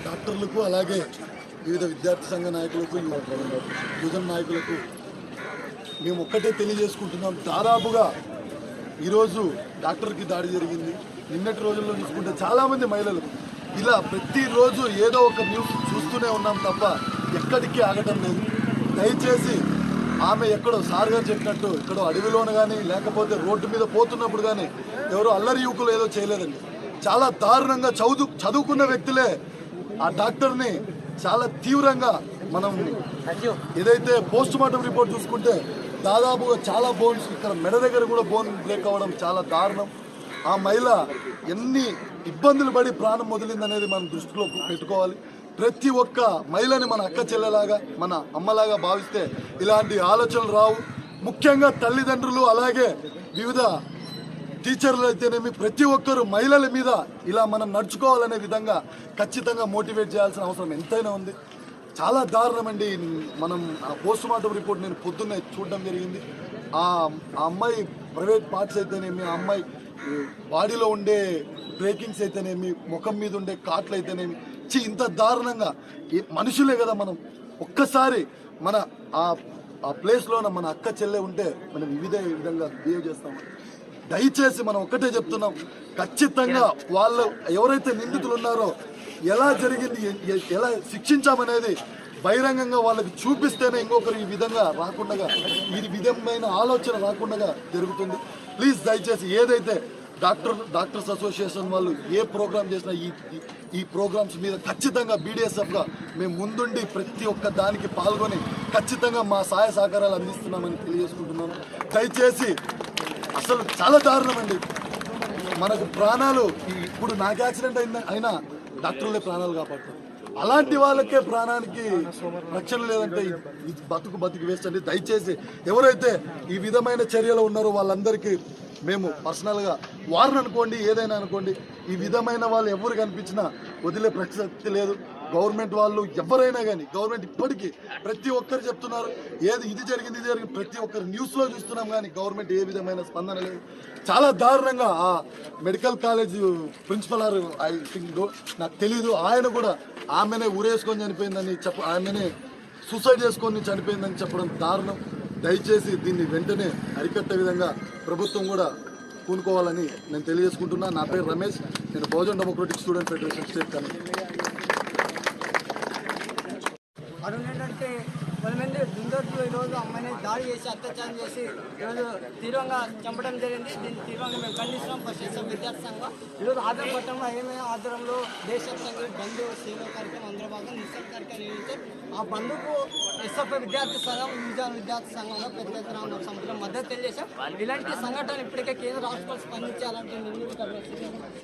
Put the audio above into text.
డాక్టర్లకు అలాగే వివిధ విద్యార్థి సంఘ నాయకులకు యువజన నాయకులకు మేము ఒక్కటే తెలియజేసుకుంటున్నాం. దాదాపుగా ఈరోజు డాక్టర్కి దాడి జరిగింది. నిన్నటి రోజుల్లో చూసుకుంటే చాలామంది మహిళలు ఇలా ప్రతిరోజు ఏదో ఒక న్యూస్ చూస్తూనే ఉన్నాం తప్ప ఎక్కడికి ఆగటం లేదు. దయచేసి ఆమె ఎక్కడో సార్ గారు చెప్పినట్టు ఎక్కడో అడవిలోను కానీ లేకపోతే రోడ్డు మీద పోతున్నప్పుడు కానీ ఎవరో అల్లరి యువకులు ఏదో చేయలేదండి. చాలా దారుణంగా చదువుకున్న వ్యక్తులే ఆ డాక్టర్ని చాలా తీవ్రంగా మనం ఏదైతే పోస్ట్ మార్టం రిపోర్ట్ చూసుకుంటే దాదాపుగా చాలా బోన్స్ ఇక్కడ మెడ దగ్గర కూడా బోన్ బ్రేక్ అవ్వడం చాలా దారుణం. ఆ మహిళ ఎన్ని ఇబ్బందులు పడి ప్రాణం వదిలిందనేది మనం దృష్టిలో పెట్టుకోవాలి. ప్రతి ఒక్క మహిళని మన అక్క చెల్లెలాగా మన అమ్మలాగా భావిస్తే ఇలాంటి ఆలోచనలు రావు. ముఖ్యంగా తల్లిదండ్రులు అలాగే వివిధ టీచర్లు అయితేనేమి ప్రతి ఒక్కరు మహిళల మీద ఇలా మనం నడుచుకోవాలనే విధంగా ఖచ్చితంగా మోటివేట్ చేయాల్సిన అవసరం ఎంతైనా ఉంది. చాలా దారుణం అండి. మనం ఆ పోస్ట్ మార్టం రిపోర్ట్ నేను పొద్దున్నే చూడడం జరిగింది. ఆ అమ్మాయి ప్రైవేట్ పార్ట్స్ అయితేనేమి ఆ అమ్మాయి బాడీలో ఉండే బ్రేకింగ్స్ అయితేనేమి ముఖం మీద ఉండే కాట్లు అయితేనేమి ఇంత దారుణంగా మనుషులే కదా మనం. ఒక్కసారి మన ఆ ప్లేస్లోన మన అక్క చెల్లె ఉంటే మనం విధంగా బిహేవ్ చేస్తాం. దయచేసి మనం ఒక్కటే చెప్తున్నాం, ఖచ్చితంగా వాళ్ళు ఎవరైతే నిందితులు ఉన్నారో ఎలా జరిగింది ఎలా శిక్షించామనేది బహిరంగంగా వాళ్ళకి చూపిస్తేనే ఇంకొకరు ఈ విధంగా రాకుండా ఈ విధమైన ఆలోచన రాకుండా జరుగుతుంది. ప్లీజ్ దయచేసి ఏదైతే డాక్టర్స్ అసోసియేషన్ వాళ్ళు ఏ ప్రోగ్రామ్ చేసినా ఈ ప్రోగ్రామ్స్ మీద ఖచ్చితంగా బీడీఎస్ఎఫ్గా మేము ముందుండి ప్రతి ఒక్క దానికి పాల్గొని ఖచ్చితంగా మా సహాయ సహకారాలు అందిస్తున్నామని తెలియజేసుకుంటున్నాను. దయచేసి అసలు చాలా దారుణం అండి. మనకు ప్రాణాలు ఇప్పుడు నాకు యాక్సిడెంట్ అయినా డాక్టర్లే ప్రాణాలు కాపాడుతారు. అలాంటి వాళ్ళకే ప్రాణానికి రక్షణ లేదంటే బతుకు వేస్ట్ అండి. దయచేసి ఎవరైతే ఈ విధమైన చర్యలు ఉన్నారో వాళ్ళందరికీ మేము పర్సనల్గా వారిని అనుకోండి ఏదైనా అనుకోండి ఈ విధమైన వాళ్ళు ఎవరు కనిపించినా వదిలే ప్రసక్తి లేదు. గవర్నమెంట్ వాళ్ళు ఎవరైనా కానీ గవర్నమెంట్ ఇప్పటికీ ప్రతి ఒక్కరు చెప్తున్నారు ఇది జరిగింది ప్రతి ఒక్కరు న్యూస్లో చూస్తున్నాం కానీ గవర్నమెంట్ ఏ విధమైన స్పందన లేదు. చాలా దారుణంగా ఆ medical college principal I think నాకు తెలీదు ఆయన కూడా ఆమెనే ఊరేసుకొని చనిపోయిందని ఆమెనే సూసైడ్ చేసుకొని చనిపోయిందని చెప్పడం దారుణం. దయచేసి దీన్ని వెంటనే అరికట్టే విధంగా ప్రభుత్వం కూడా పూనుకోవాలని నేను తెలియజేసుకుంటున్నా. నా పేరు రమేష్, నేను Bahujan democratic student federation state committee. అదేంటంటే కొంతమంది దుందర్లు ఈరోజు అమ్మాయిని దాడి చేసి అత్యాచారం చేసి ఈరోజు తీవ్రంగా చంపడం జరిగింది. దీన్ని తీవ్రంగా మేము ఖండిస్తున్నాం. ఫస్ట్ విద్యార్థి సంఘం ఈరోజు ఆధారపడటంలో ఏమైనా ఆధారంలో దేశవ్యాప్తంగా బంధు సేవా కార్యక్రమం అందరూ భాగంగా నిశ్చల కార్యక్రమం ఏదైతే ఆ బంధుకు ఎస్ఎఫ్ఐ విద్యార్థి సంఘం యువజన విద్యార్థి సంఘంలో పెద్ద ఎత్తున సముద్రం మద్దతు తెలియజేశాం. ఇలాంటి సంఘటనలు ఇప్పటికే కేంద్ర రాష్ట్రాలు స్పందించి అలాంటి నిర్ణయం